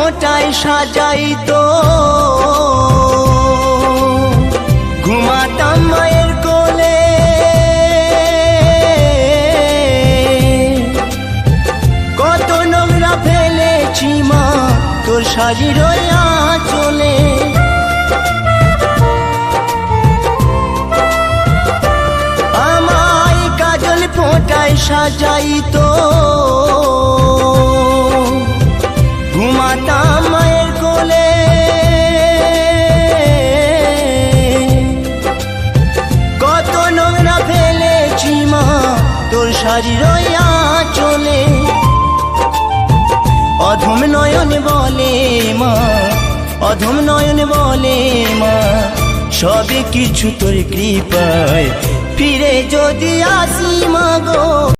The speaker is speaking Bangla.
ফোঁটায় সাজাইতো ঘুমাতাম মায়ের কোলে। কত নোংরা ফেলেছি মা তোর শাড়ির আঁচলে। আমায় কাজল ফোঁটায় সাজাইতো ঘুমাতাম মায়ের কোলে। কত নোংরা ফেলেছি মা তোর শাড়ির আঁচলে। অধম নয়ন বলে মা, অধম নয়ন বলে মা, সবে কিছু তোর কৃপায় ফিরে যদি আসি মা গো।